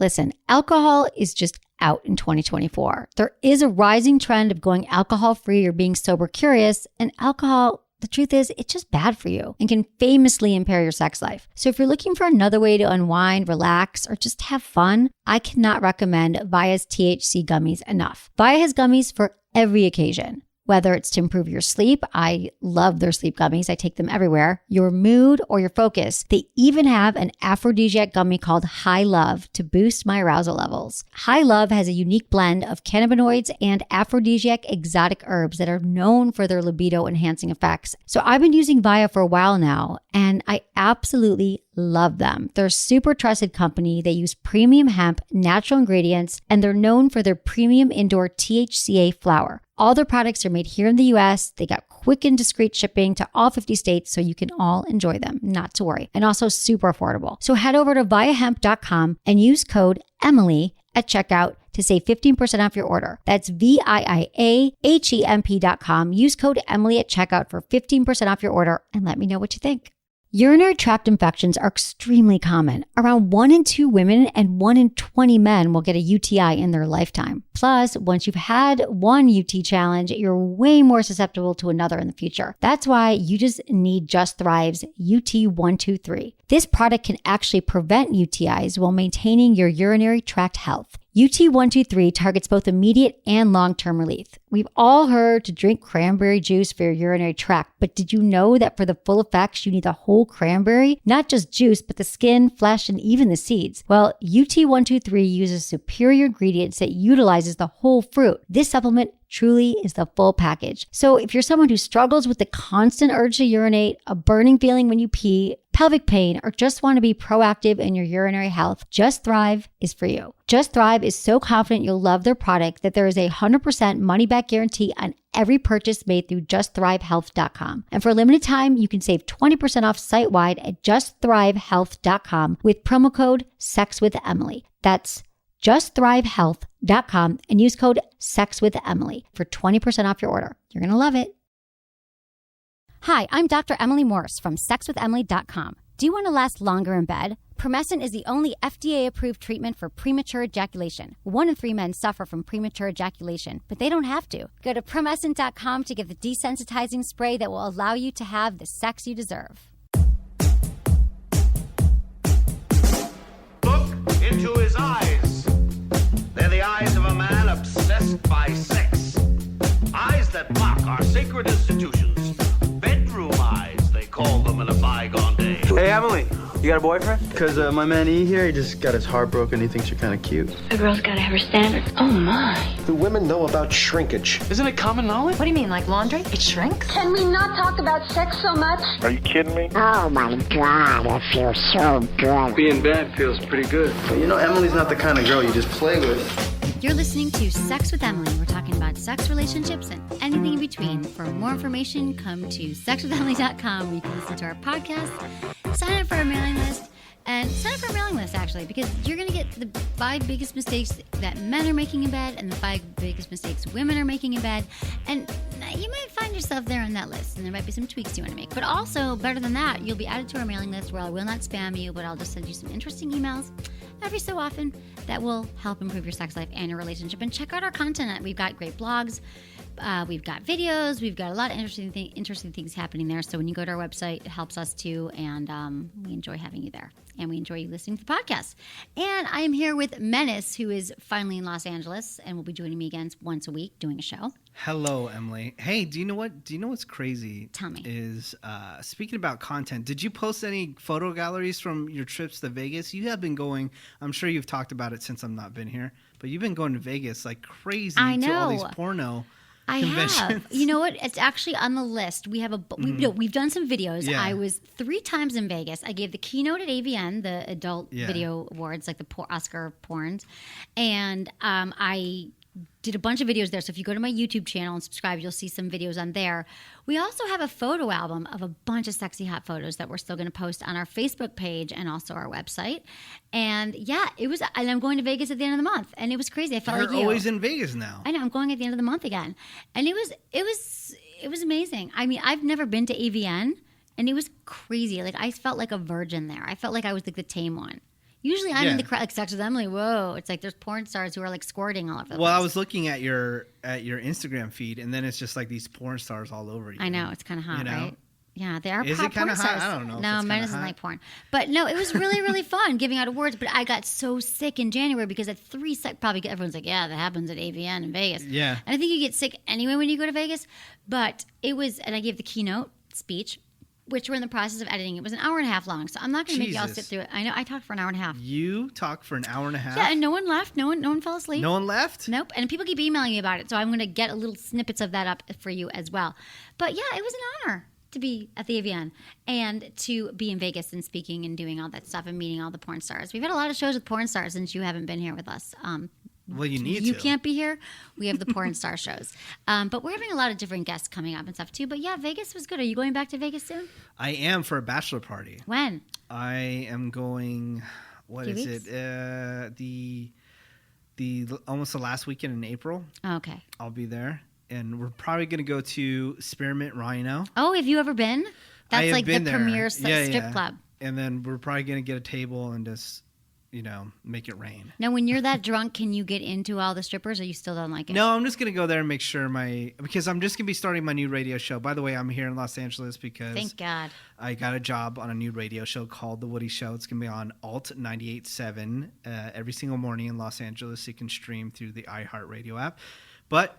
Listen, alcohol is just out in 2024. There is a rising trend of going alcohol-free or being sober curious, and alcohol, the truth is, it's just bad for you and can famously impair your sex life. So if you're looking for another way to unwind, relax, or just have fun, I cannot recommend Via's THC gummies enough. Via has gummies for every occasion. Whether it's to improve your sleep, I love their sleep gummies. I take them everywhere. Your mood or your focus. They even have an aphrodisiac gummy called High Love to boost my arousal levels. High Love has a unique blend of cannabinoids and aphrodisiac exotic herbs that are known for their libido enhancing effects. So I've been using Via for a while now, and I absolutely love them. They're a super trusted company. They use premium hemp, natural ingredients, and they're known for their premium indoor THCA flower. All their products are made here in the US. They got quick and discreet shipping to all 50 states, so you can all enjoy them, not to worry. And also super affordable. So head over to viahemp.com and use code Emily at checkout to save 15% off your order. That's VIIAHEMP.com. Use code Emily at checkout for 15% off your order and let me know what you think. Urinary tract infections are extremely common. Around 1 in 2 women and 1 in 20 men will get a UTI in their lifetime. Plus, once you've had one UT challenge, you're way more susceptible to another in the future. That's why you just need Just Thrive's UT123. This product can actually prevent UTIs while maintaining your urinary tract health. UT123 targets both immediate and long-term relief. We've all heard to drink cranberry juice for your urinary tract, but did you know that for the full effects, you need the whole cranberry? Not just juice, but the skin, flesh, and even the seeds. Well, UT123 uses superior ingredients that utilizes the whole fruit. This supplement truly is the full package. So if you're someone who struggles with the constant urge to urinate, a burning feeling when you pee, pelvic pain, or just want to be proactive in your urinary health, Just Thrive is for you. Just Thrive is so confident you'll love their product that there is a 100% money-back guarantee on every purchase made through justthrivehealth.com. And for a limited time, you can save 20% off site-wide at justthrivehealth.com with promo code SEXWithEmily. That's justthrivehealth.com and use code SEXWithEmily for 20% off your order. You're going to love it. Hi, I'm Dr. Emily Morse from SexWithEmily.com. Do you want to last longer in bed? Promescent is the only FDA-approved treatment for premature ejaculation. 1 in 3 men suffer from premature ejaculation, but they don't have to. Go to Promescent.com to get the desensitizing spray that will allow you to have the sex you deserve. Look into his eyes. They're the eyes of a man obsessed by sex. Eyes that mock our sacred institutions. Bedroom eyes, they call them in a bygone day. Hey, Emily, you got a boyfriend? Because my man E here, he just got his heart broken. He thinks you're kind of cute. A girl's gotta have her standards. Oh, my. Do women know about shrinkage? Isn't it common knowledge? What do you mean, like laundry? It shrinks? Can we not talk about sex so much? Are you kidding me? Oh my God, it feels so good. Being bad feels pretty good. But you know, Emily's not the kind of girl you just play with. You're listening to Sex with Emily. We're talking about sex, relationships, and anything in between. For more information, come to sexwithemily.com where you can listen to our podcast, sign up for our mailing list, and sign up for our mailing list, actually, because you're going to get the 5 biggest mistakes that men are making in bed and the 5 biggest mistakes women are making in bed. And you might find yourself there on that list, and there might be some tweaks you want to make. But also, better than that, you'll be added to our mailing list where I will not spam you, but I'll just send you some interesting emails every so often that will help improve your sex life and your relationship. And check out our content. We've got great blogs. We've got videos. We've got a lot of interesting things happening there. So when you go to our website, it helps us too. And we enjoy having you there. And we enjoy you listening to the podcast. And I am here with Menace, who is finally in Los Angeles and will be joining me again once a week doing a show. Hello, Emily. Hey, do you know what's crazy? Tell me. Is speaking about content, did you post any photo galleries from your trips to Vegas? You have been going, I'm sure you've talked about it since I've not been here, but you've been going to Vegas like crazy to all these porno conventions. Have. You know what? It's actually on the list. We have we've done some videos. Yeah. I was 3 times in Vegas. I gave the keynote at AVN, the Adult Video Awards, like the Oscar porns, and I did a bunch of videos there. So if you go to my YouTube channel and subscribe, you'll see some videos on there. We also have a photo album of a bunch of sexy hot photos that we're still going to post on our Facebook page and also our website. And yeah, and I'm going to Vegas at the end of the month, and it was crazy. I felt like you. You're always in Vegas now. I know. I'm going at the end of the month again, and it was amazing. I mean, I've never been to AVN, and it was crazy. Like I felt like a virgin there. I felt like I was like the tame one. Usually I'm in the crowd, like Sex with Emily. Whoa, it's like there's porn stars who are like squirting all over the place. I was looking at your Instagram feed, and then it's just like these porn stars all over you. I know, it's kind of hot, right? Yeah, they are. Is it kind of hot? I don't know. No, Menace isn't like porn, but no, it was really, really fun giving out awards. But I got so sick in January because at probably everyone's like, yeah, that happens at AVN in Vegas. Yeah, and I think you get sick anyway when you go to Vegas. But it was, and I gave the keynote speech, which we're in the process of editing. It was an hour and a half long, so I'm not going to make y'all sit through it. I know I talked for an hour and a half. You talked for an hour and a half? Yeah, and no one left. No one fell asleep. No one left? Nope. And people keep emailing me about it, so I'm going to get a little snippets of that up for you as well. But yeah, it was an honor to be at the AVN and to be in Vegas and speaking and doing all that stuff and meeting all the porn stars. We've had a lot of shows with porn stars since you haven't been here with us. Well, you need to. You can't be here. We have the porn star shows. But we're having a lot of different guests coming up and stuff too. But yeah, Vegas was good. Are you going back to Vegas soon? I am for a bachelor party. When? I am going, what is weeks? it? The almost the last weekend in April. Oh, okay. I'll be there. And we're probably going to go to Spearmint Rhino. Oh, have you ever been? That's like the premier strip club. And then we're probably going to get a table and just, make it rain. Now, when you're that drunk, can you get into all the strippers or you still don't like it? No, I'm just going to go there and make sure because I'm just going to be starting my new radio show. By the way, I'm here in Los Angeles because thank God. I got a job on a new radio show called The Woody Show. It's going to be on Alt 98.7 every single morning in Los Angeles. You can stream through the iHeartRadio app. But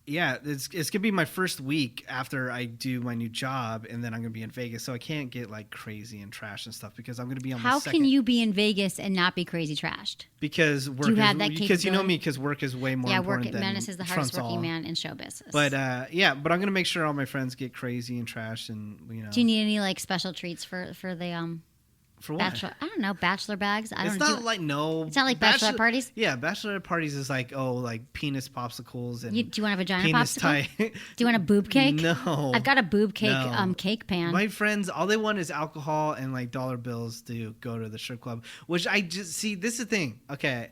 it's going to be my first week after I do my new job, and then I'm going to be in Vegas. So I can't get like crazy and trash and stuff because I'm going to be on my second. How can you be in Vegas and not be crazy trashed? Because work you have that because you know me, because work is way more important than Menace is the hardest working man in show business. But but I'm going to make sure all my friends get crazy and trashed and Do you need any like special treats for the For what? Bachelor bags. It's not like bachelor parties. Yeah, bachelor parties is like penis popsicles and. Do you want a vagina penis popsicle? Do you want a boob cake? No, I've got a boob cake cake pan. My friends, all they want is alcohol and like dollar bills to go to the strip club. Which I just see. This is the thing. Okay,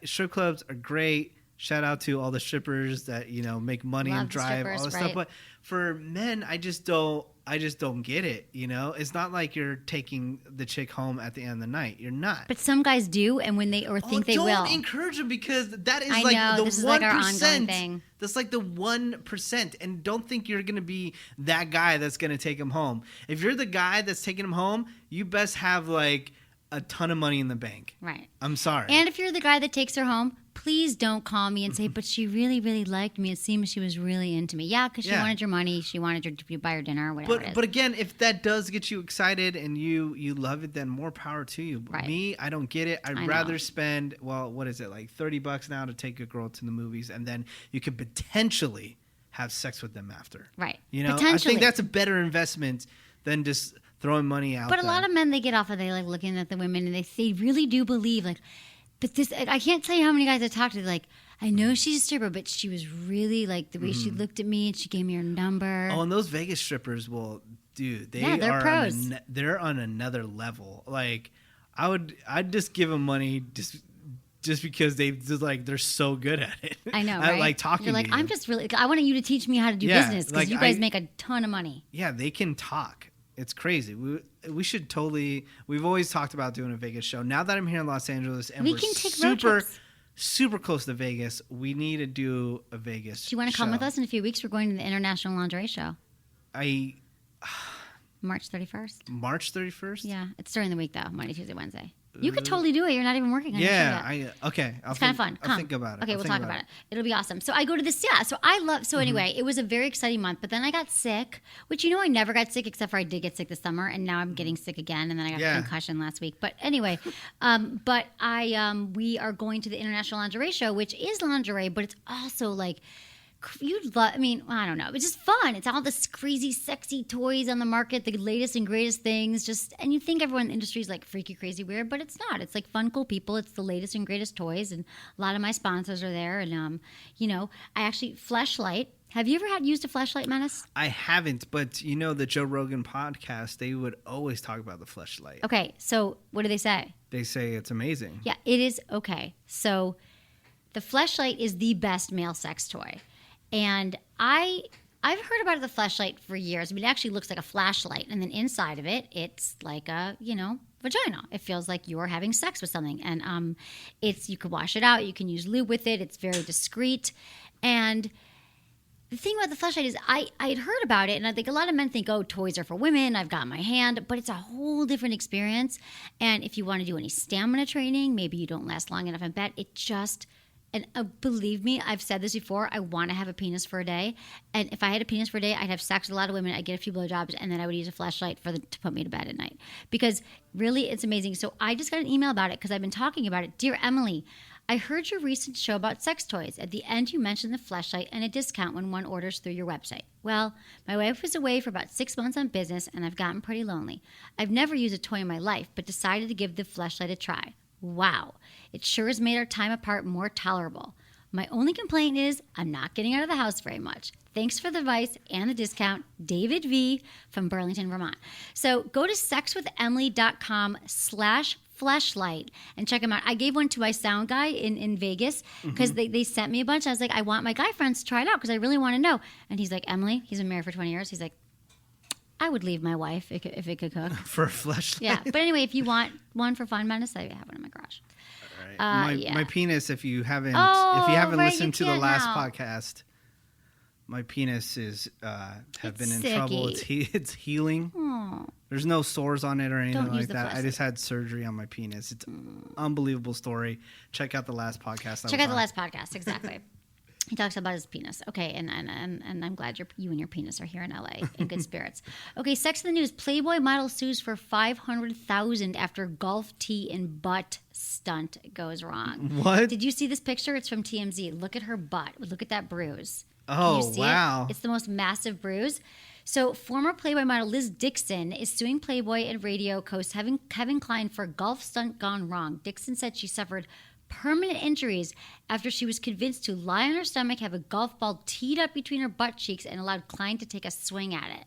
strip clubs are great. Shout out to all the strippers that make money and drive all this stuff. But for men, I just don't get it. It's not like you're taking the chick home at the end of the night. You're not. But some guys do, and when they think they will, don't encourage them because that is the 1%. That's like the 1%, and don't think you're gonna be that guy that's gonna take him home. If you're the guy that's taking him home, you best have like a ton of money in the bank. Right. I'm sorry. And if you're the guy that takes her home, please don't call me and say, but she really, really liked me. It seems she was really into me. Yeah, because she wanted your money. She wanted you to buy her dinner or whatever it is. But again, if that does get you excited and you love it, then more power to you. Right. Me, I don't get it. I'd rather spend, what is it, like $30 now to take a girl to the movies, and then you could potentially have sex with them after. Right. I think that's a better investment than just throwing money out. But a lot of men, they get off of they looking at the women and they really do believe but this, I can't tell you how many guys I talked to, like, I know she's a stripper, but she was really, like, the way she looked at me and she gave me her number. Oh, and those Vegas strippers, well, dude, they're pros. They're on another level. Like, I'd just give them money just because they're so good at it. I know, right? I like talking You're like, to you. I'm just really, I want you to teach me how to do business because you guys make a ton of money. Yeah, they can talk. It's crazy. We should totally. We've always talked about doing a Vegas show. Now that I'm here in Los Angeles and we're can take road trips. super close to Vegas, we need to do a Vegas. Do you want to come with us in a few weeks? We're going to the International Lingerie Show. March 31st. March 31st. Yeah, it's during the week though. Monday, Tuesday, Wednesday. You could totally do it. You're not even working on it. Yeah, okay. It's kind of fun. I'll think about it. Okay, we'll talk about it. It'll be awesome. So I go to this, So anyway, it was a very exciting month, but then I got sick, which I never got sick except for I did get sick this summer, and now I'm getting sick again, and then I got a concussion last week. But anyway, we are going to the International Lingerie Show, which is lingerie, but it's also like, I don't know. It's just fun. It's all this crazy, sexy toys on the market, the latest and greatest things. And you think everyone in the industry is like freaky, crazy, weird, but it's not. It's like fun, cool people. It's the latest and greatest toys, and a lot of my sponsors are there. And I actually Fleshlight. Have you ever used a Fleshlight, Menace? I haven't, but the Joe Rogan podcast, they would always talk about the Fleshlight. Okay, so what do they say? They say it's amazing. Yeah, it is. Okay, so the Fleshlight is the best male sex toy. And I've heard about the Fleshlight for years. I mean, it actually looks like a flashlight, and then inside of it, it's like a vagina. It feels like you're having sex with something. And you can wash it out. You can use lube with it. It's very discreet. And the thing about the Fleshlight is I had heard about it, and I think a lot of men think, oh, toys are for women. I've got my hand. But it's a whole different experience. And if you want to do any stamina training, maybe you don't last long enough in bed, it just... And believe me, I've said this before, I want to have a penis for a day. And if I had a penis for a day, I'd have sex with a lot of women. I'd get a few blowjobs, and then I would use a Fleshlight to put me to bed at night. Because really, it's amazing. So I just got an email about it because I've been talking about it. Dear Emily, I heard your recent show about sex toys. At the end, you mentioned the Fleshlight and a discount when one orders through your website. Well, my wife was away for about 6 months on business, and I've gotten pretty lonely. I've never used a toy in my life, but decided to give the Fleshlight a try. Wow, it sure has made our time apart more tolerable. My only complaint is I'm not getting out of the house very much. Thanks for the advice and the discount, David V. from Burlington, Vermont. So go to sexwithemily.com/fleshlight and check them out. I gave one to my sound guy in Vegas because they sent me a bunch. I was like, I want my guy friends to try it out because I really want to know. And he's like, Emily, he's been married for 20 years. He's like, I would leave my wife if it could cook. For a Fleshlight? Yeah. But anyway, if you want one for fun, Menace, I have one in my garage. All right. My penis, if you haven't listened to the last podcast, my penis is have been in trouble. It's healing. Aww. There's no sores on it or anything Don't like use the that. I just had surgery on my penis. It's an unbelievable story. Check out the last podcast. Check out the last podcast, exactly. He talks about his penis. Okay, and I'm glad you and your penis are here in LA in good spirits. Okay, sex in the news. Playboy model sues for $500,000 after golf tee and butt stunt goes wrong. What? Did you see this picture? It's from TMZ. Look at her butt. Look at that bruise. Oh, wow. It's the most massive bruise. So former Playboy model Liz Dixon is suing Playboy and radio host Kevin Kline for golf stunt gone wrong. Dixon said she suffered permanent injuries after she was convinced to lie on her stomach, have a golf ball teed up between her butt cheeks, and allowed Kline to take a swing at it.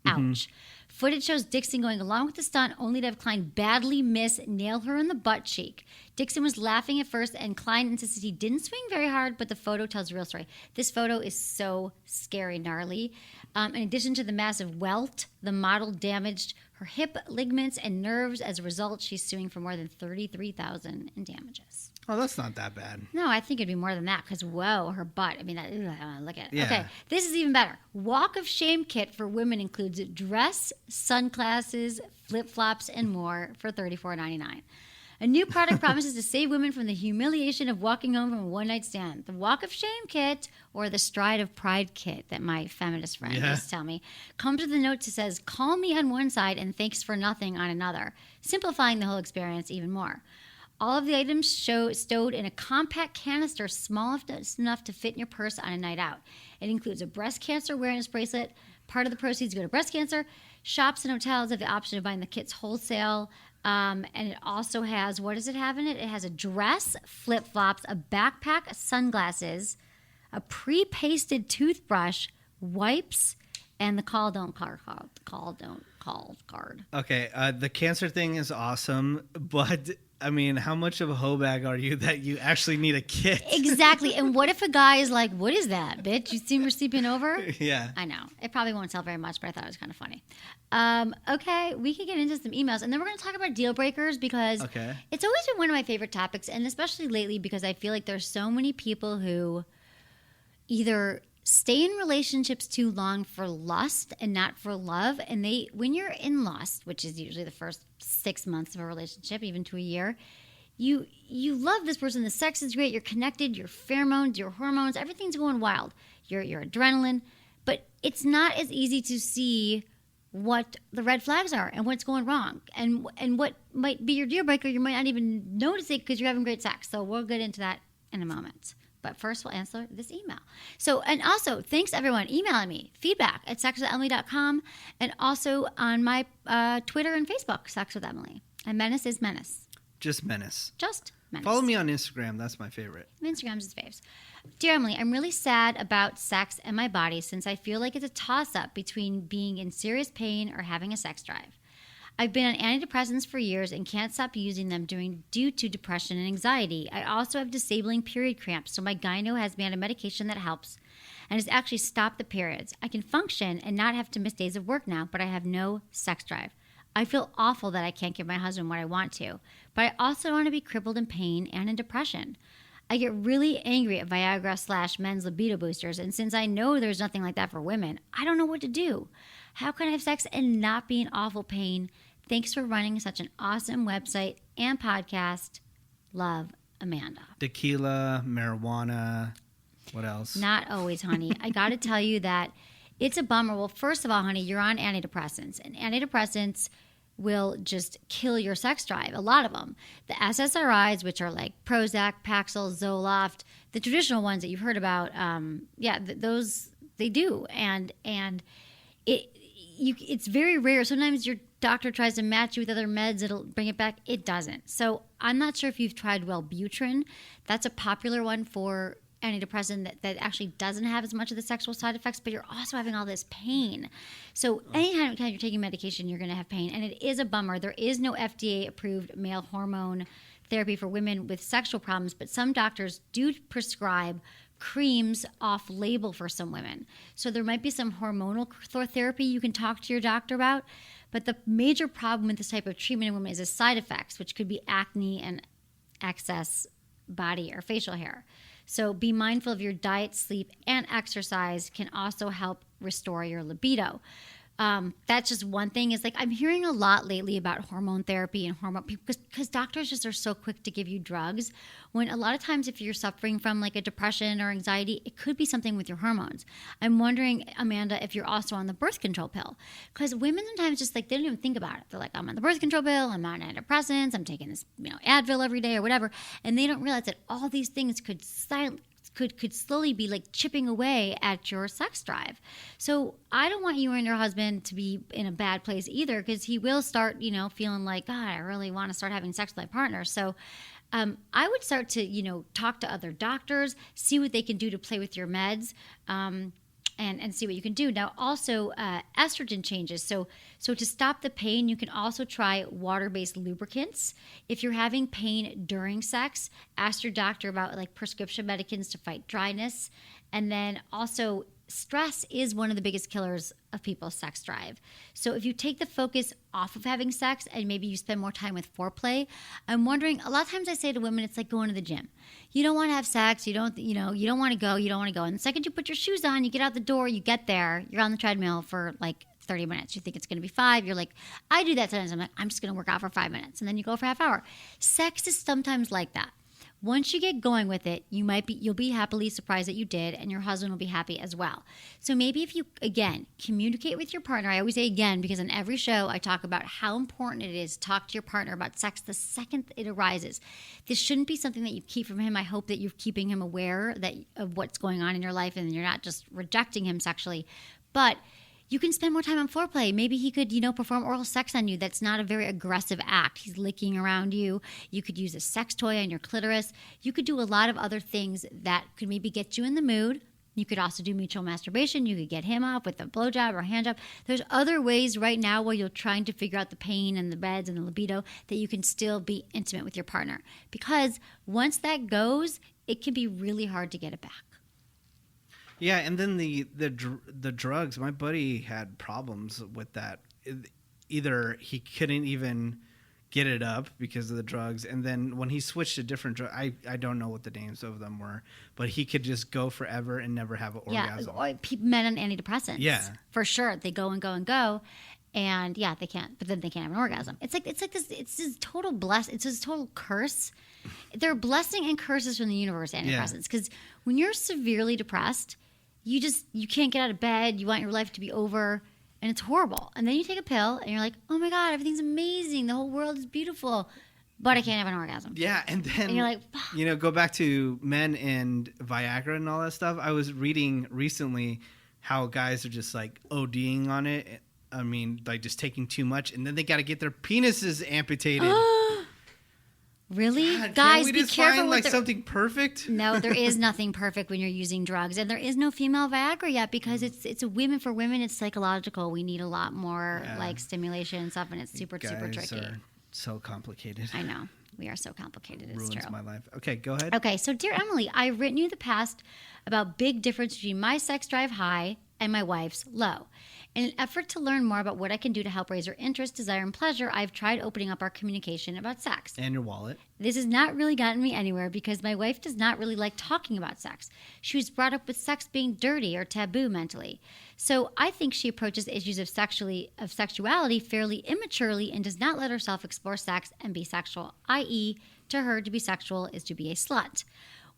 Ouch. Footage shows Dixon going along with the stunt, only to have Kline badly nail her in the butt cheek. Dixon was laughing at first, and Kline insisted he didn't swing very hard, but the photo tells the real story. This photo is so scary, gnarly. In addition to the massive welt, the model damaged her hip ligaments and nerves. As a result, she's suing for more than $33,000 in damages. Oh, that's not that bad. No, I think it'd be more than that because, whoa, her butt. I mean, I want to look at it. Yeah. Okay, this is even better. Walk of Shame kit for women includes dress, sunglasses, flip-flops, and more for $34.99. A new product promises to save women from the humiliation of walking home from a one-night stand. The Walk of Shame kit, or the Stride of Pride kit that my feminist friend used to tell me, comes with a note that says, call me on one side and thanks for nothing on another, simplifying the whole experience even more. All of the items stowed in a compact canister small enough to fit in your purse on a night out. It includes a breast cancer awareness bracelet. Part of the proceeds go to breast cancer. Shops and hotels have the option of buying the kits wholesale. And it also has, what does it have in it? It has a dress, flip-flops, a backpack, sunglasses, a pre-pasted toothbrush, wipes, and the call don't call card. Okay, the cancer thing is awesome, but I mean, how much of a hoe bag are you that you actually need a kit? Exactly. And what if a guy is like, what is that, bitch? You see me sleeping over? Yeah. I know. It probably won't sell very much, but I thought it was kind of funny. Okay, we can get into some emails. And then we're going to talk about deal breakers because it's always been one of my favorite topics, and especially lately because I feel like there's so many people who either stay in relationships too long for lust and not for love. And when you're in lust, which is usually the first 6 months of a relationship, even to a year, you love this person. The sex is great. You're connected. Your pheromones, your hormones, everything's going wild. Your adrenaline. But it's not as easy to see what the red flags are and what's going wrong. And what might be your deal breaker, you might not even notice it because you're having great sex. So we'll get into that in a moment. But first, we'll answer this email. So, and also, thanks everyone emailing me. Feedback at sexwithemily.com and also on my Twitter and Facebook, Sex with Emily. And Menace is Menace. Just Menace. Just Menace. Follow me on Instagram. That's my favorite. Instagram's his faves. Dear Emily, I'm really sad about sex and my body since I feel like it's a toss-up between being in serious pain or having a sex drive. I've been on antidepressants for years and can't stop using them due to depression and anxiety. I also have disabling period cramps, so my gyno has me on a medication that helps and has actually stopped the periods. I can function and not have to miss days of work now, but I have no sex drive. I feel awful that I can't give my husband what I want to, but I also want to be crippled in pain and in depression. I get really angry at Viagra/men's libido boosters, and since I know there's nothing like that for women, I don't know what to do. How can I have sex and not be in awful pain? Thanks for running such an awesome website and podcast. Love, Amanda. Tequila, marijuana, what else? Not always, honey. I got to tell you that it's a bummer. Well, first of all, honey, you're on antidepressants, and antidepressants will just kill your sex drive, a lot of them. The SSRIs, which are like Prozac, Paxil, Zoloft, the traditional ones that you've heard about, those, they do. And it's very rare. Sometimes your doctor tries to match you with other meds, it'll bring it back. It doesn't. So I'm not sure if you've tried Wellbutrin. That's a popular one for antidepressant that actually doesn't have as much of the sexual side effects, but you're also having all this pain. So anytime you're taking medication, you're going to have pain. And it is a bummer. There is no FDA-approved male hormone therapy for women with sexual problems, but some doctors do prescribe creams off-label for some women. So there might be some hormonal therapy you can talk to your doctor about. But the major problem with this type of treatment in women is the side effects, which could be acne and excess body or facial hair. So be mindful of your diet, sleep, and exercise can also help restore your libido. That's just one thing. Is like I'm hearing a lot lately about hormone therapy and hormone because doctors just are so quick to give you drugs. When a lot of times if you're suffering from like a depression or anxiety, it could be something with your hormones. I'm wondering, Amanda, if you're also on the birth control pill, because women sometimes just like they don't even think about it. They're like, I'm on the birth control pill, I'm on antidepressants, I'm taking this Advil every day or whatever, and they don't realize that all these things could slowly be like chipping away at your sex drive. So I don't want you and your husband to be in a bad place either, because he will start, feeling like, God, I really want to start having sex with my partner. So I would start to, talk to other doctors, see what they can do to play with your meds, and see what you can do. Now, also estrogen changes. So to stop the pain, you can also try water-based lubricants. If you're having pain during sex, ask your doctor about like prescription medicines to fight dryness. And then also stress is one of the biggest killers of people's sex drive. So if you take the focus off of having sex and maybe you spend more time with foreplay, I'm wondering, a lot of times I say to women, it's like going to the gym. You don't want to have sex, you don't want to go. And the second you put your shoes on, you get out the door, you get there, you're on the treadmill for like 30 minutes. You think it's going to be 5. You're like, I do that sometimes. I'm like, I'm just going to work out for 5 minutes. And then you go for half hour. Sex is sometimes like that. Once you get going with it, you'll be happily surprised that you did, and your husband will be happy as well. So maybe if you, again, communicate with your partner. I always say again, because on every show I talk about how important it is to talk to your partner about sex the second it arises. This shouldn't be something that you keep from him. I hope that you're keeping him aware of what's going on in your life and you're not just rejecting him sexually. But you can spend more time on foreplay. Maybe he could, perform oral sex on you. That's not a very aggressive act. He's licking around you. You could use a sex toy on your clitoris. You could do a lot of other things that could maybe get you in the mood. You could also do mutual masturbation. You could get him off with a blowjob or a hand job. There's other ways right now where you're trying to figure out the pain and the beds and the libido that you can still be intimate with your partner. Because once that goes, it can be really hard to get it back. Yeah, and then the drugs. My buddy had problems with that. Either he couldn't even get it up because of the drugs, and then when he switched to different drugs, I don't know what the names of them were, but he could just go forever and never have an orgasm. Yeah, men on antidepressants. Yeah, for sure. They go and go and go, and yeah, they can't. But then they can't have an orgasm. It's like this. It's this total It's this total curse. They're blessing and curses from the universe. Antidepressants, because when you're severely depressed, you can't get out of bed. You want your life to be over, and it's horrible. And then you take a pill, and you're like, oh my God, everything's amazing. The whole world is beautiful, but I can't have an orgasm. Yeah, and then you're like, go back to men and Viagra and all that stuff. I was reading recently how guys are just like ODing on it. I mean, like just taking too much, and then they got to get their penises amputated. Really? God, guys, we be just careful find with something perfect? No, there is nothing perfect when you're using drugs, and there is no female Viagra yet because it's a women. For women, it's psychological. We need a lot more like stimulation and stuff, and it's super tricky. Are so complicated. I know. We are so complicated. It's ruins true. My life. Okay, go ahead. Okay, so dear Emily, I've written you in the past about big difference between my sex drive high and my wife's low. In an effort to learn more about what I can do to help raise her interest, desire, and pleasure, I've tried opening up our communication about sex. And your wallet. This has not really gotten me anywhere because my wife does not really like talking about sex. She was brought up with sex being dirty or taboo mentally. So I think she approaches issues of sexuality fairly immaturely and does not let herself explore sex and be sexual, i.e., to her, to be sexual is to be a slut.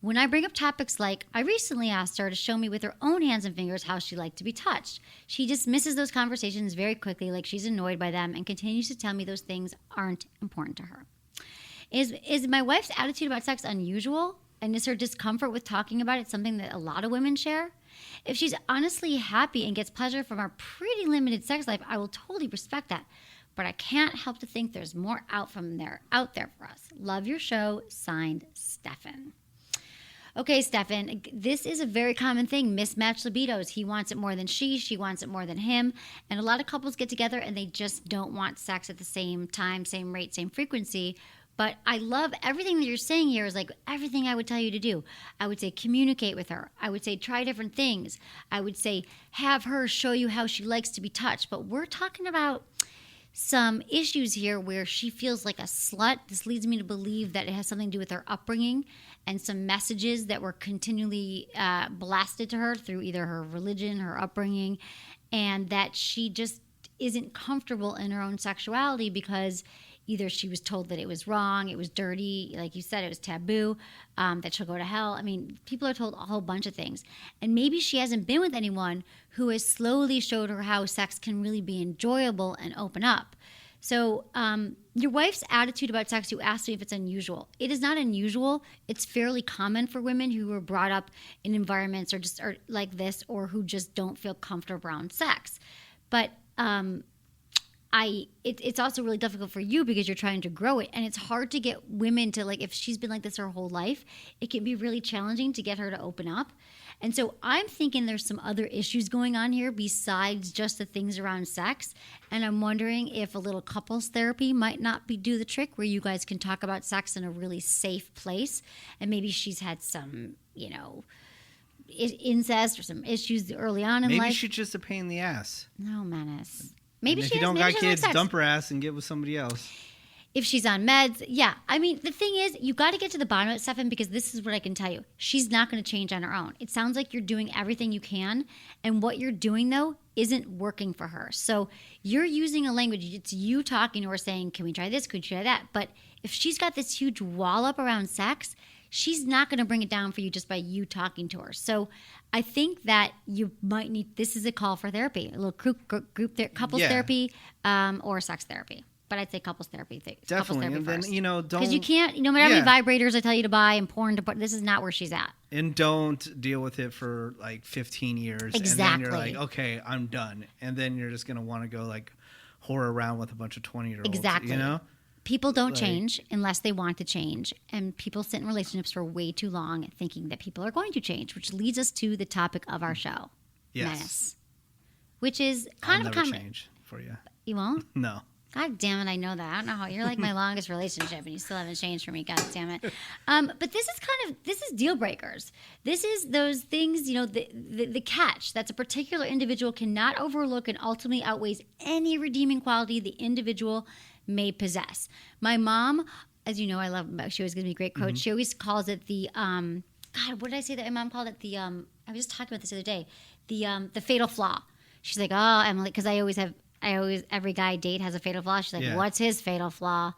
When I bring up topics like, I recently asked her to show me with her own hands and fingers how she liked to be touched. She dismisses those conversations very quickly, like she's annoyed by them, and continues to tell me those things aren't important to her. Is my wife's attitude about sex unusual? And is her discomfort with talking about it something that a lot of women share? If she's honestly happy and gets pleasure from our pretty limited sex life, I will totally respect that. But I can't help to think there's more out there for us. Love your show. Signed, Stefan. Okay, Stefan, this is a very common thing, mismatched libidos. He wants it more than she wants it more than him. And a lot of couples get together and they just don't want sex at the same time, same rate, same frequency. But I love everything that you're saying here is like everything I would tell you to do. I would say communicate with her. I would say try different things. I would say have her show you how she likes to be touched. But we're talking about some issues here where she feels like a slut. This leads me to believe that it has something to do with her upbringing and some messages that were continually blasted to her through either her religion, her upbringing, and that she just isn't comfortable in her own sexuality because either she was told that it was wrong, it was dirty, like you said, it was taboo, that she'll go to hell. I mean, people are told a whole bunch of things. And maybe she hasn't been with anyone who has slowly showed her how sex can really be enjoyable and open up. So your wife's attitude about sex, you asked me if it's unusual. It is not unusual. It's fairly common for women who were brought up in environments or like this or who just don't feel comfortable around sex. But it's also really difficult for you because you're trying to grow it. And it's hard to get women to, like, if she's been like this her whole life, it can be really challenging to get her to open up. And so I'm thinking there's some other issues going on here besides just the things around sex. And I'm wondering if a little couples therapy might not do the trick where you guys can talk about sex in a really safe place. And maybe she's had some, incest or some issues early on in life. Maybe she's just a pain in the ass. No, Menace. Maybe if she you don't maybe got she kids, sex. dump her ass and get with somebody else. If she's on meds, yeah. I mean, the thing is, you got to get to the bottom of it, Stefan, because this is what I can tell you. She's not going to change on her own. It sounds like you're doing everything you can, and what you're doing, though, isn't working for her. So you're using a language. It's you talking to her saying, can we try this? Could we try that? But if she's got this huge wall up around sex, she's not going to bring it down for you just by you talking to her. So I think that you might need, this is a call for therapy, a little couples therapy or sex therapy. But I'd say couples therapy. Definitely. Couples therapy and first. then, don't. Because you can't, no matter how many vibrators I tell you to buy and porn to put, this is not where she's at. And don't deal with it for like 15 years. Exactly. And then you're like, okay, I'm done. And then you're just going to want to go like whore around with a bunch of 20-year-olds. Exactly. People don't change unless they want to change. And people sit in relationships for way too long thinking that people are going to change, which leads us to the topic of our show. Yes. Menace. Which is kind I'll of never a common. change for you. You won't? No. God damn it, I know that. I don't know how. You're like my longest relationship and you still haven't changed for me. God damn it. But this is deal breakers. This is those things, the catch. That's a particular individual cannot overlook and ultimately outweighs any redeeming quality the individual may possess. My mom, as you know, I love, she always gives me a great quote. Mm-hmm. She always calls it the, God, what did I say that my mom called it? The, I was just talking about this the other day. The fatal flaw. She's like, oh, Emily, because every guy I date has a fatal flaw. She's like, what's his fatal flaw?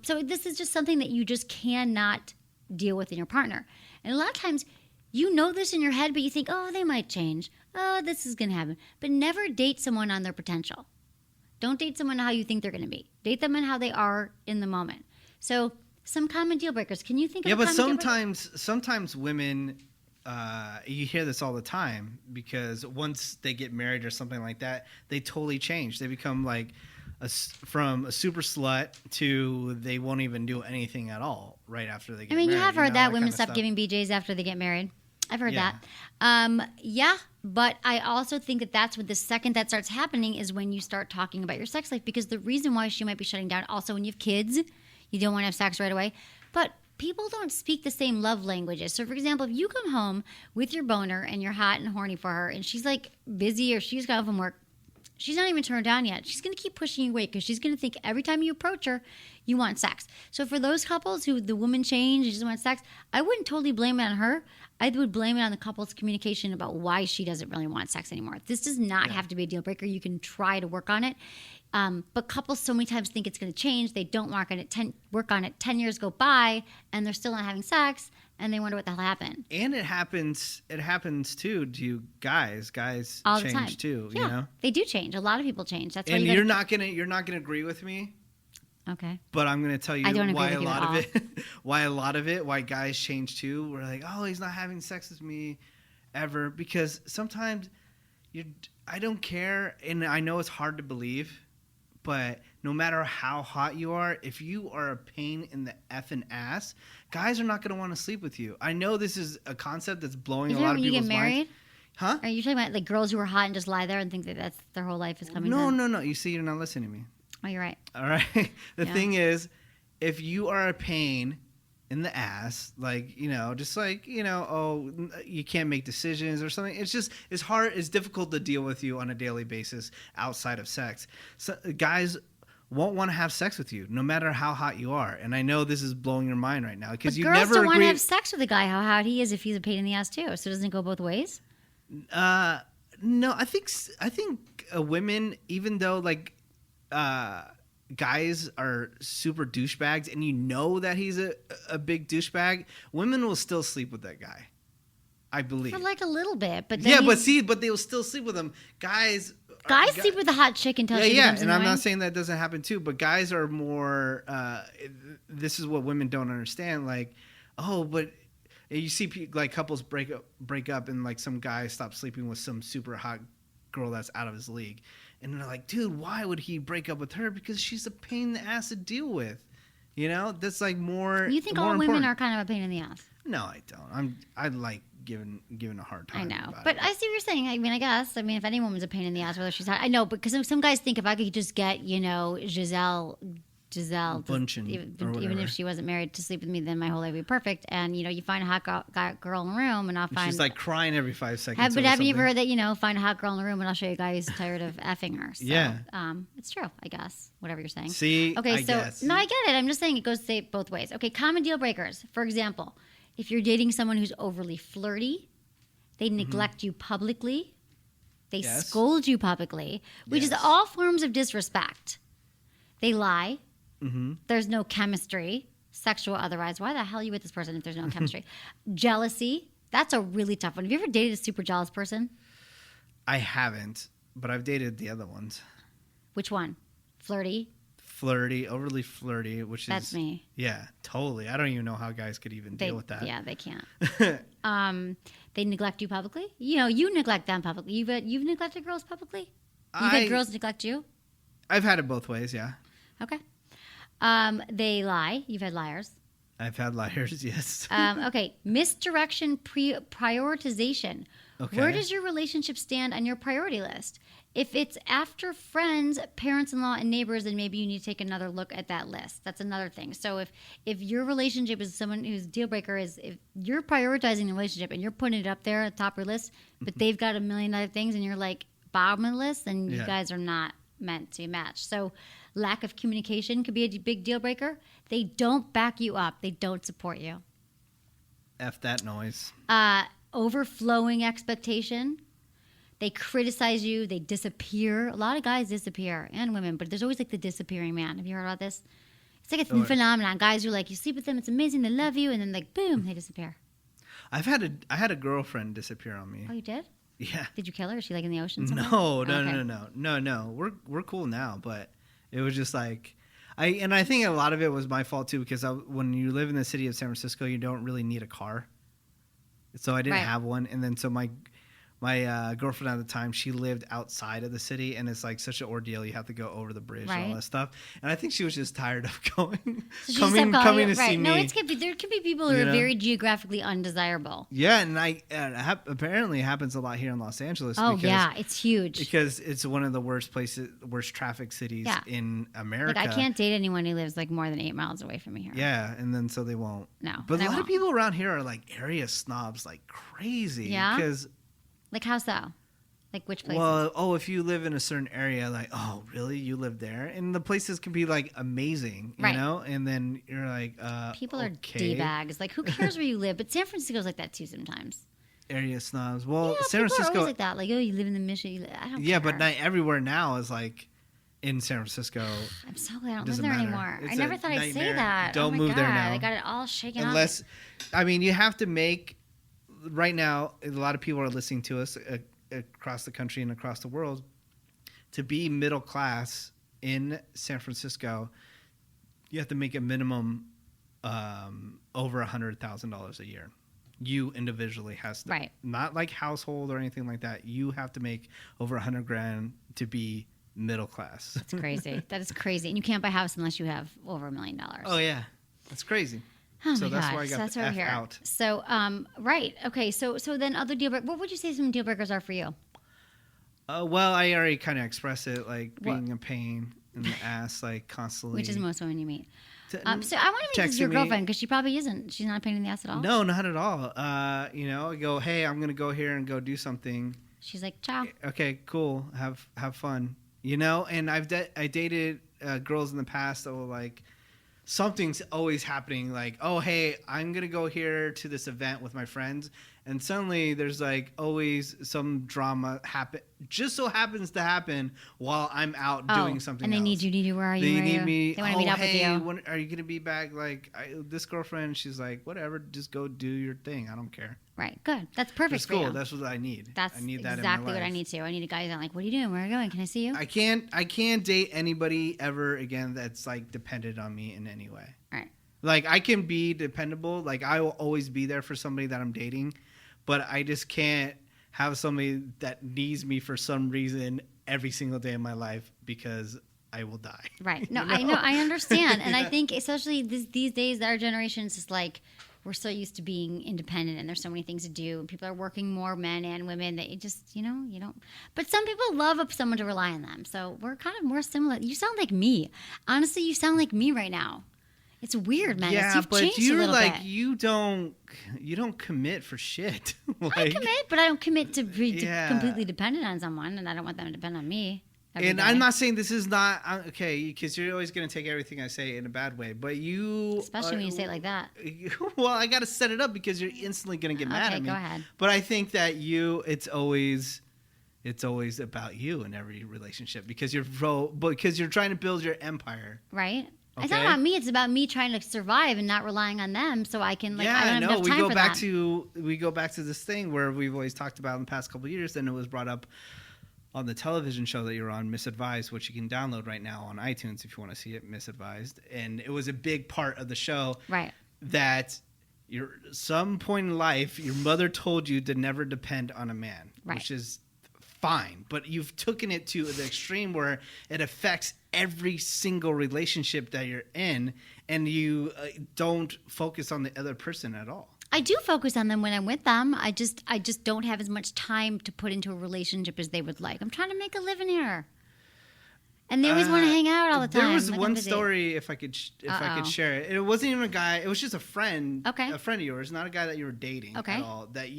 So this is just something that you just cannot deal with in your partner. And a lot of times you know this in your head, but you think, oh, they might change. Oh, this is going to happen. But never date someone on their potential. Don't date someone how you think they're going to be. Date them on how they are in the moment. So some common deal breakers. Can you think of a common deal breaker? sometimes women, you hear this all the time because once they get married or something like that, they totally change. They become like from a super slut to they won't even do anything at all right after they get married. You have heard that women stop giving BJs after they get married. I've heard that. But I also think that that's what the second that starts happening is when you start talking about your sex life, because the reason why she might be shutting down, also when you have kids, you don't want to have sex right away. But people don't speak the same love languages. So, for example, if you come home with your boner and you're hot and horny for her and she's like busy or she's got from work, she's not even turned on yet. She's going to keep pushing you away because she's going to think every time you approach her, you want sex. So for those couples who the woman changed, she doesn't want sex, I wouldn't totally blame it on her. I would blame it on the couple's communication about why she doesn't really want sex anymore. This does not have to be a deal breaker. You can try to work on it. But couples so many times think it's going to change. They don't work on it. 10 years go by, and they're still not having sex, and they wonder what the hell happened. And it happens too to guys. Guys all the change time. too. Yeah, you know, they do change. A lot of people change. That's why and you're not gonna agree with me. Okay. But I'm gonna tell you why a lot of it, why guys change too. We're like, oh, he's not having sex with me ever, because sometimes I don't care, and I know it's hard to believe, but no matter how hot you are, if you are a pain in the effing ass, guys are not going to want to sleep with you. I know this is a concept that's blowing a lot of people's minds. When you get married? Huh? Are you talking about like girls who are hot and just lie there and think that that's their whole life is coming to No. You see, you're not listening to me. Oh, you're right. All right. The thing is, if you are a pain in the ass, like, you know, just like, you know, oh, you can't make decisions or something. It's hard. It's difficult to deal with you on a daily basis outside of sex. So guys won't want to have sex with you no matter how hot you are. And I know this is blowing your mind right now because you never girls don't want to have sex with a guy how hot he is if he's a pain in the ass too. So doesn't it go both ways? No, I think women, even though like guys are super douchebags and you know that he's a big douchebag, women will still sleep with that guy. I believe. For like a little bit, but but they will still sleep with him. Guys sleep with a hot chick until she becomes and annoying. I'm not saying that doesn't happen too, but guys are more. This is what women don't understand. Like, oh, but you see like couples break up, and like some guy stops sleeping with some super hot girl that's out of his league, and they're like, dude, why would he break up with her? Because she's a pain in the ass to deal with. You know, that's like more. You think more all important. women are kind of a pain in the ass? No, I don't. I like giving a hard time. I know, about but it. I see what you're saying. I mean, I guess. I mean, if any woman's a pain in the ass, whether she's hot, I know, because some guys think if I could just get, you know, Giselle, Bunchen, even if she wasn't married, to sleep with me, then my whole life would be perfect. And you know, you find a hot girl in the room, and I'll find she's like crying every 5 seconds. But have you ever heard that? You know, find a hot girl in the room, and I'll show you a guy who's tired of effing her. So, yeah, it's true. I guess whatever you're saying. See, okay, I so guess. No, I get it. I'm just saying it goes both ways. Okay, common deal breakers. For example, if you're dating someone who's overly flirty, they neglect you publicly, they scold you publicly, which is all forms of disrespect. They lie. Mm-hmm. There's no chemistry, sexual otherwise. Why the hell are you with this person if there's no chemistry? Jealousy. That's a really tough one. Have you ever dated a super jealous person? I haven't, but I've dated the other ones. Which one? Flirty, overly flirty, that's me. Yeah, totally. I don't even know how guys could even deal with that. Yeah, they can't. They neglect you publicly. You know, you neglect them publicly. You've neglected girls publicly. You've had girls neglect you. I've had it both ways. Yeah. Okay. They lie. You've had liars. I've had liars. Yes. Okay. Misdirection, prioritization. Okay. Where does your relationship stand on your priority list? If it's after friends, parents-in-law, and neighbors, then maybe you need to take another look at that list. That's another thing. So if your relationship is someone whose deal breaker is if you're prioritizing the relationship and you're putting it up there at the top of your list, but they've got a million other things and you're like bottom of the list, then you guys are not meant to match. So lack of communication could be a big deal breaker. They don't back you up. They don't support you. F that noise. Overflowing expectation. They criticize you. They disappear. A lot of guys disappear, and women, but there's always like the disappearing man. Have you heard about this? It's like a phenomenon. Guys are like, you sleep with them, it's amazing, they love you, and then like, boom, they disappear. I had a girlfriend disappear on me. Oh, you did? Yeah. Did you kill her? Is she like in the ocean somewhere? No. We're cool now, but it was just like, I think a lot of it was my fault too, because when you live in the city of San Francisco, you don't really need a car. So I didn't have one, and then so my my girlfriend at the time, she lived outside of the city, and it's like such an ordeal. You have to go over the bridge and all that stuff. And I think she was just tired of going, So coming to see me. No, there could be people who are very geographically undesirable. Yeah, and apparently it happens a lot here in Los Angeles. Oh, yeah, it's huge. Because it's one of the worst traffic cities in America. Like, I can't date anyone who lives like more than 8 miles away from me here. Yeah, and then so they won't. No, but a lot of people around here are like area snobs, like crazy. Yeah. Because like how so? Like which places? Well, if you live in a certain area, like, oh, really? You live there? And the places can be like amazing, you know? And then you're like, people are D-bags. Like, who cares where you live? But San Francisco's like that too sometimes. Area snobs. Well, yeah, San Francisco. Are always like that. Like, oh, you live in the Mission. I don't care. Yeah, but not everywhere now is like in San Francisco. I'm so glad I don't live there anymore. I never thought I'd say that. Don't move there now. I got it all shaken up. I mean, you have to make. Right now, a lot of people are listening to us across the country and across the world. To be middle class in San Francisco, you have to make a minimum over $100,000 a year. You individually has to, not like household or anything like that. You have to make over $100,000 to be middle class. That's crazy. That is crazy, and you can't buy a house unless you have over $1 million. Oh yeah, that's crazy. Oh so my that's God. why I got that's the what F here. out. So, right. Okay. So then other deal breakers. What would you say some deal breakers are for you? Well, I already kind of expressed it, like being a pain in the ass, like constantly. Which is most women you meet. So I want to meet this your girlfriend because she probably isn't. She's not a pain in the ass at all. No, not at all. I go, hey, I'm gonna go here and go do something. She's like, ciao. Okay, cool. Have fun. And I dated girls in the past that were like, something's always happening, like, oh, hey, I'm gonna go here to this event with my friends, and suddenly there's like always some drama just so happens to happen while I'm out doing something and they else. Need you. Where are you? They need me. They want to meet up with you. When are you gonna be back? Like, this girlfriend, she's like, whatever, just go do your thing. I don't care. Right. Good. That's perfect. That's for cool. you. That's what I need. That's I need that exactly in my life. what I need too. I need a guy who's like, what are you doing? Where are you going? Can I see you? I can't date anybody ever again that's like dependent on me in any way. Right. Like, I can be dependable. Like, I will always be there for somebody that I'm dating, but I just can't have somebody that needs me for some reason every single day of my life because I will die. Right. No, I know. I understand. And I think especially these days, our generation is just like, we're so used to being independent and there's so many things to do. And people are working more, men and women, that you just, you don't. But some people love someone to rely on them. So we're kind of more similar. You sound like me. Honestly, you sound like me right now. It's weird, man. Yeah, You've but changed you're a little like, bit. you don't commit for shit. Like, I commit, but I don't commit to be completely dependent on someone, and I don't want them to depend on me. And I'm not saying this is not okay, because you're always going to take everything I say in a bad way. But especially when you say it like that. Well, I got to set it up because you're instantly going to get mad at me. Okay, go ahead. But I think that it's always about you in every relationship because you're trying to build your empire. Right. Okay? It's not about me. It's about me trying to survive and not relying on them, so I can I don't have enough time for that. We go back to this thing where we've always talked about in the past couple of years, and it was brought up on the television show that you're on, Misadvised, which you can download right now on iTunes if you want to see it, Misadvised. And it was a big part of the show, right? That some point in life, your mother told you to never depend on a man, right? Which is fine, but you've taken it to the extreme where it affects every single relationship that you're in, and you don't focus on the other person at all. I do focus on them when I'm with them. I just don't have as much time to put into a relationship as they would like. I'm trying to make a living here, and they always want to hang out all the time. There was one story, if I could share it. It wasn't even a guy. It was just a friend. Okay. A friend of yours, not a guy that you were dating at all. That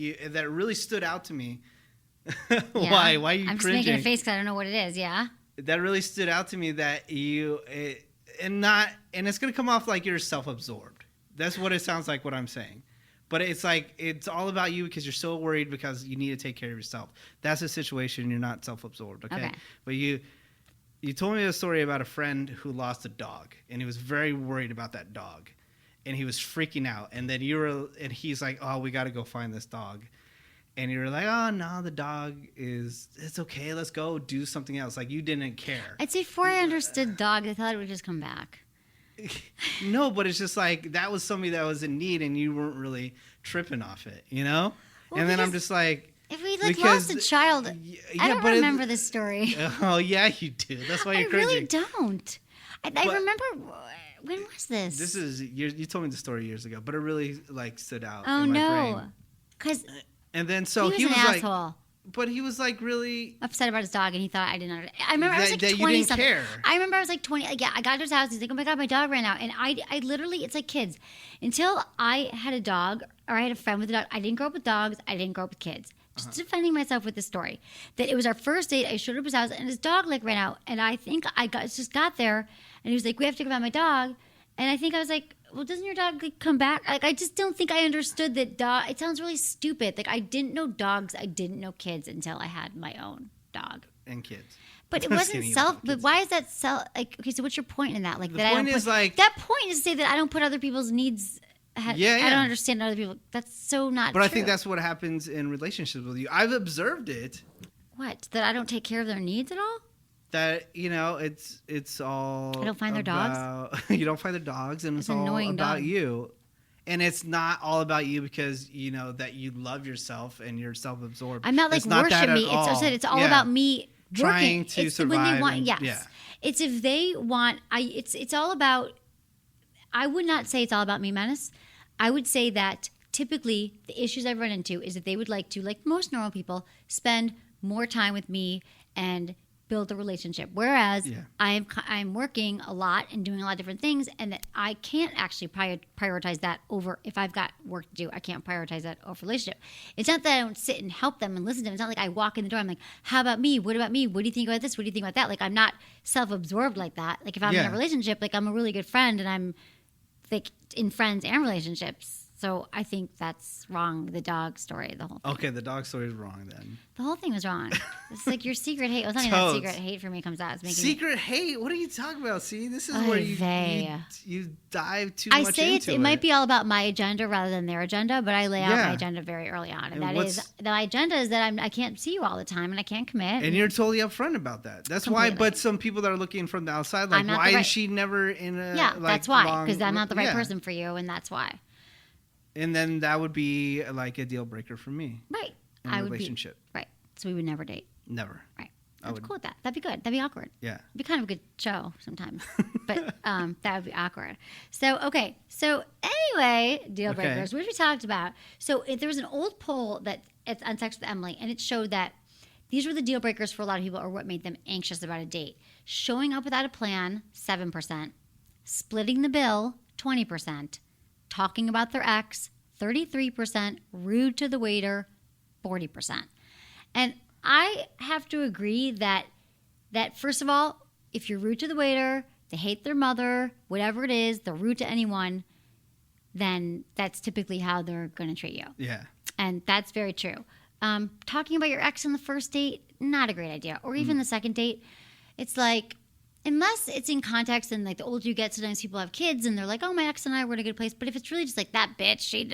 really stood out to me. Yeah. Why? Why are you I'm cringing? just making a face because I don't know what it is. Yeah. That really stood out to me. That and it's gonna come off like you're self-absorbed. That's what it sounds like. What I'm saying. But it's like, it's all about you because you're so worried because you need to take care of yourself. That's a situation. You're not self-absorbed, okay? But you told me a story about a friend who lost a dog, and he was very worried about that dog, and he was freaking out. And then and he's like, oh, we got to go find this dog. And you were like, oh, no, the dog it's okay. Let's go do something else. Like, you didn't care. I'd say before I understood dog, I thought it would just come back. No, but it's just like that was somebody that was in need and you weren't really tripping off it, you know? Well, and then I'm just like, If we lost a child, I don't remember this story. Oh yeah, you do. That's why you're cringing. I really don't. I remember. When was this? This is you told me the story years ago, but it really stood out. Oh in my no, brain. because and then so he was an asshole. But he was really upset about his dog, and he thought I didn't. I remember I was like that 20 you didn't something. care. I remember I was like 20. Yeah, I got to his house. He's like, "Oh my god, my dog ran out," and I literally, it's like kids. Until I had a dog or I had a friend with a dog, I didn't grow up with dogs. I didn't grow up with kids. Just defending myself with this story, that it was our first date. I showed up at his house, and his dog ran out, and I think I just got there, and he was like, "We have to go find my dog," and I think I was like, well, doesn't your dog come back? I just don't think I understood that dog. It sounds really stupid. I didn't know dogs. I didn't know kids until I had my own dog and kids. But it wasn't self. But why is that self? Okay, so what's your point in that? The point is that point is to say that I don't put other people's needs. I don't understand other people. That's so not. But true. I think that's what happens in relationships with you. I've observed it. What? That I don't take care of their needs at all? That it's all. I don't find their dogs. You don't find their dogs, and it's all about you. And it's not all about you because that you love yourself and you're self-absorbed. I'm not worship me. It's all about me trying working. to survive. When they want, yes. Yeah. It's if they want. It's all about. I would not say it's all about me, Menace. I would say that typically the issues I've run into is that they would like to, like most normal people, spend more time with me and build a relationship. Whereas I'm working a lot and doing a lot of different things, and that I can't actually prioritize that over, if I've got work to do, I can't prioritize that over relationship. It's not that I don't sit and help them and listen to them. It's not like I walk in the door, I'm like, how about me? What about me? What do you think about this? What do you think about that? I'm not self-absorbed like that. If I'm in a relationship, I'm a really good friend, and I'm in friends and relationships. So I think that's wrong, the dog story, the whole thing. Okay, the dog story is wrong then. The whole thing was wrong. It's your secret hate. Well, it's not even that secret hate for me comes out. It's making secret hate? What are you talking about? See, this is where you dive too much into it. I say it might be all about my agenda rather than their agenda, but I lay out my agenda very early on. And my agenda is that I can't see you all the time and I can't commit. And you're totally upfront about that. That's completely. Why, but some people that are looking from the outside, why is she never in a that's why. Because I'm not the right person for you, and that's why. And then that would be a deal breaker for me. Right. In a relationship. Right. So we would never date. Never. Right. I'm cool with that. That'd be good. That'd be awkward. Yeah. It'd be kind of a good show sometimes. But that would be awkward. So, okay. So anyway, deal breakers, which we talked about. So there was an old poll it's on Sex with Emily, and it showed that these were the deal breakers for a lot of people, or what made them anxious about a date. Showing up without a plan, 7%. Splitting the bill, 20%. Talking about their ex, 33%, rude to the waiter, 40%. And I have to agree that first of all, if you're rude to the waiter, they hate their mother, whatever it is, they're rude to anyone, then that's typically how they're going to treat you. Yeah. And that's very true. Talking about your ex on the first date, not a great idea. Or even the second date. It's unless it's in context and the older you get, sometimes people have kids and they're like, oh, my ex and I were in a good place. But if it's really just that bitch, she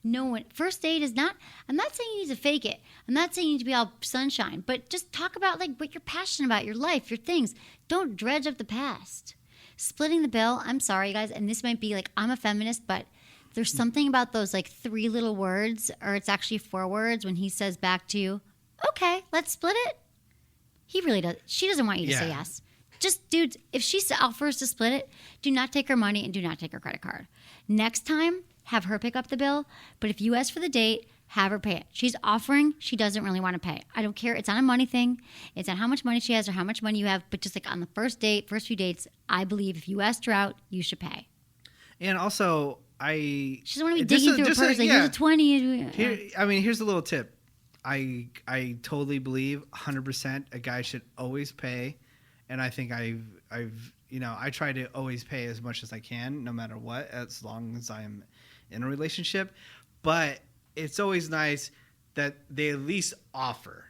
no one. First date is not, I'm not saying you need to fake it. I'm not saying you need to be all sunshine, but just talk about what you're passionate about, your life, your things. Don't dredge up the past. Splitting the bill, I'm sorry, guys. And this might be I'm a feminist, but there's something about those 3 little words, or it's actually 4 words when he says back to you, okay, let's split it. He really does. She doesn't want you to say yes. Just, dudes, if she offers to split it, do not take her money and do not take her credit card. Next time, have her pick up the bill. But if you ask for the date, have her pay it. She's offering, she doesn't really want to pay. I don't care. It's not a money thing. It's not how much money she has or how much money you have. But just on the first few dates, I believe if you asked her out, you should pay. And also, she doesn't want to be digging through her purse. Here's a 20. Here's a little tip. I totally believe 100% a guy should always pay. And I think I try to always pay as much as I can, no matter what, as long as I'm in a relationship. But it's always nice that they at least offer.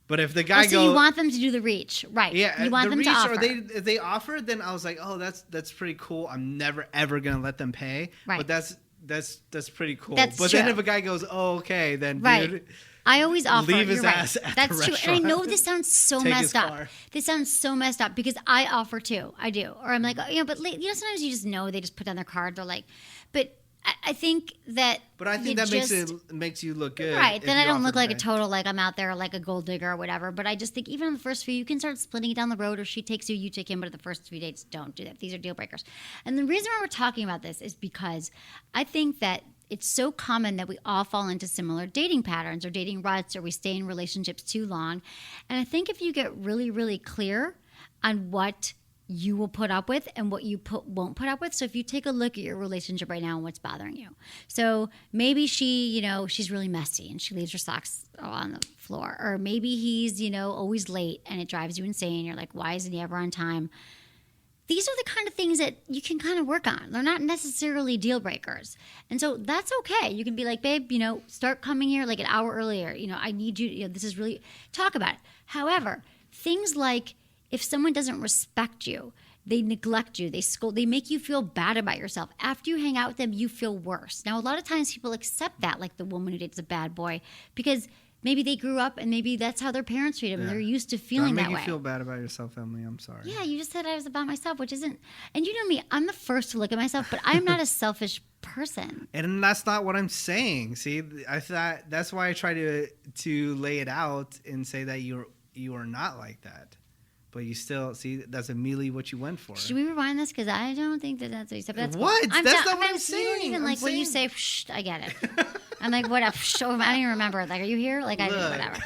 But if the guy goes, you want them to do the reach, right? Yeah, you want them to offer. Or if they offer, then I was like, oh, that's pretty cool. I'm never ever gonna let them pay. Right. But that's pretty cool. That's but true. Then if a guy goes, oh, okay, then right. Dude, I always offer. Leave his You're ass right. at That's the true. restaurant. And I know this sounds so messed up. This sounds so messed up because I offer too. I do. Or I'm like, but sometimes you just know they just put down their card. They're like, but I think that. But I think that makes you look good. Right. Then I don't look like a total, like I'm out there like a gold digger or whatever. But I just think even on the first few, you can start splitting it down the road, or she takes you, you take him. But at the first 3 dates, don't do that. These are deal breakers. And the reason why we're talking about this is because I think that it's so common that we all fall into similar dating patterns or dating ruts, or we stay in relationships too long. And I think if you get really, really clear on what you will put up with and what you won't put up with. So if you take a look at your relationship right now and what's bothering you. So maybe she's really messy and she leaves her socks on the floor. Or maybe he's, always late and it drives you insane. You're like, why isn't he ever on time? These are the kind of things that you can kind of work on. They're not necessarily deal breakers. And so that's okay. You can be like, babe, start coming here like an hour earlier. I need you, this is really, talk about it. However, things like, if someone doesn't respect you, they neglect you, they scold, they make you feel bad about yourself. After you hang out with them, you feel worse. Now, a lot of times people accept that, like the woman who dates a bad boy, because maybe they grew up and maybe that's how their parents treat them. Yeah. They're used to feeling that way. Make you feel bad about yourself, Emily. I'm sorry. Yeah, you just said I was about myself, which isn't. And you know me, I'm the first to look at myself, but I'm not a selfish person. And that's not what I'm saying. See, I thought that's why I try to lay it out and say that you are not like that. But you still, see, that's immediately what you went for. Should we rewind this? Because I don't think that's what you said. But that's what? Cool. That's not what I'm saying. You don't even like when you say, I get it. I'm like, what? I don't even remember. Like, are you here? Like, whatever.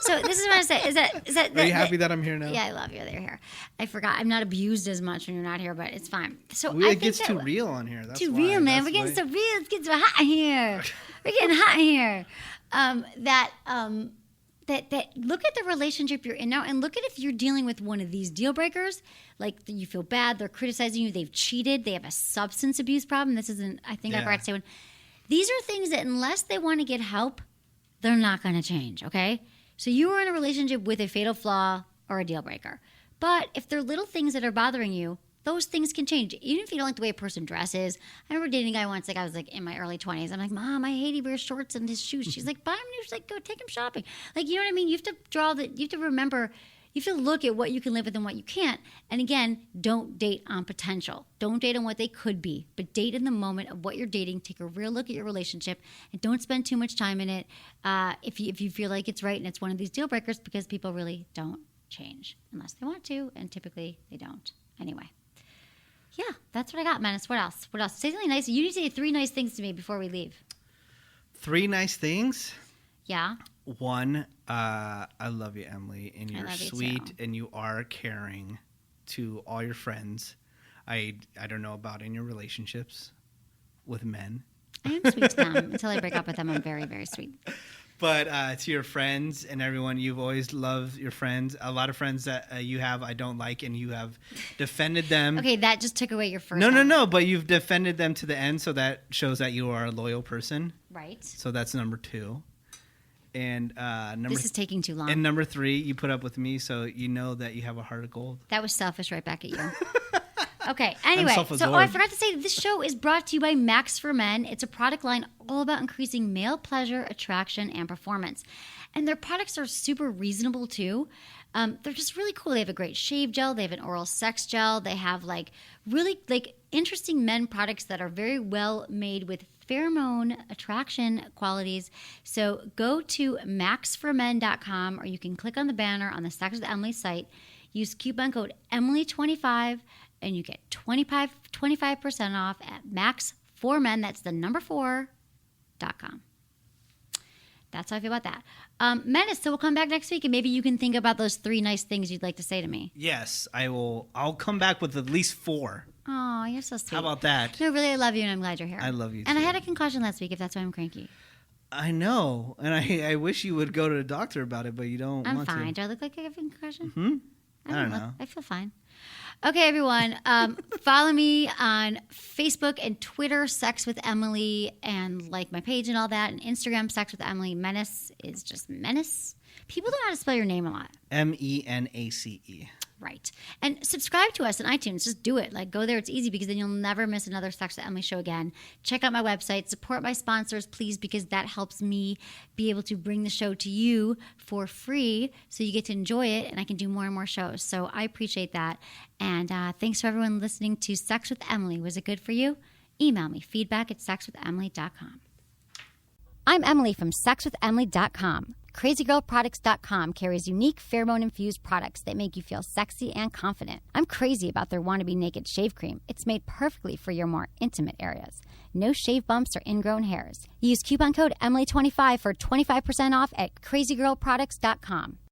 So this is what I say. Is that? Are you happy that I'm here now? Yeah, I love you that you're here. I forgot. I'm not abused as much when you're not here, but it's fine. So it gets too real on here. That's too real, man. We're getting so real. It's getting so hot in here. We're getting hot in here. That look at the relationship you're in now and look at if you're dealing with one of these deal breakers, like you feel bad, they're criticizing you, they've cheated, they have a substance abuse problem. This isn't, I think I forgot to say one. These are things that unless they want to get help, they're not going to change, okay? So you are in a relationship with a fatal flaw or a deal breaker. But if they're little things that are bothering you, those things can change. Even if you don't like the way a person dresses. I remember dating a guy once, like I was like in my early 20s. I'm like, Mom, I hate he wears shorts and his shoes. She's like, buy him new. She's like, go take him shopping. Like, you know what I mean? You have to remember, you have to look at what you can live with and what you can't. And again, don't date on potential. Don't date on what they could be, but date in the moment of what you're dating. Take a real look at your relationship and don't spend too much time in it if you feel like it's right and it's one of these deal breakers, because people really don't change unless they want to, and typically they don't. Anyway. Yeah, that's what I got, Menace. What else? Say something nice. You need to say 3 nice things to me before we leave. 3 nice things? Yeah. 1, I love you, Emily, and you're sweet and you are caring to all your friends. I don't know about in your relationships with men. I am sweet to them. Until I break up with them, I'm very, very sweet. But to your friends and everyone, you've always loved your friends. A lot of friends that you have I don't like, and you have defended them. Okay, that just took away your first No, but you've defended them to the end, so that shows that you are a loyal person. Right. So that's number 2. And this is taking too long. And number 3, you put up with me, so you know that you have a heart of gold. That was selfish right back at you. Okay, anyway, so I forgot to say, this show is brought to you by Max for Men. It's a product line all about increasing male pleasure, attraction, and performance. And their products are super reasonable, too. They're just really cool. They have a great shave gel. They have an oral sex gel. They have, really interesting men products that are very well made with pheromone attraction qualities. So go to maxformen.com, or you can click on the banner on the Sex with Emily site. Use coupon code Emily25, and you get 25% off at Max4Men. That's the number 4.com. That's how I feel about that. Menace, so we'll come back next week, and maybe you can think about those 3 nice things you'd like to say to me. Yes, I will. I'll come back with at least 4. Oh, you're so sweet. How about that? No, really, I love you, and I'm glad you're here. I love you, too. And I had a concussion last week, if that's why I'm cranky. I know, and I wish you would go to the doctor about it, but you don't want to. I'm fine. Do I look like I have a concussion? Mm-hmm. I don't know. I feel fine. Okay, everyone. Follow me on Facebook and Twitter, Sex with Emily, and like my page and all that. And Instagram, Sex with Emily. Menace is just Menace. People don't know how to spell your name a lot. Menace. Right. And subscribe to us on iTunes. Just do it. Go there. It's easy because then you'll never miss another Sex with Emily show again. Check out my website. Support my sponsors, please, because that helps me be able to bring the show to you for free so you get to enjoy it, and I can do more and more shows. So I appreciate that. And thanks for everyone listening to Sex with Emily. Was it good for you? Email me, feedback@sexwithemily.com. I'm Emily from sexwithemily.com. CrazyGirlProducts.com carries unique pheromone-infused products that make you feel sexy and confident. I'm crazy about their Wannabe Naked Shave Cream. It's made perfectly for your more intimate areas. No shave bumps or ingrown hairs. Use coupon code Emily25 for 25% off at CrazyGirlProducts.com.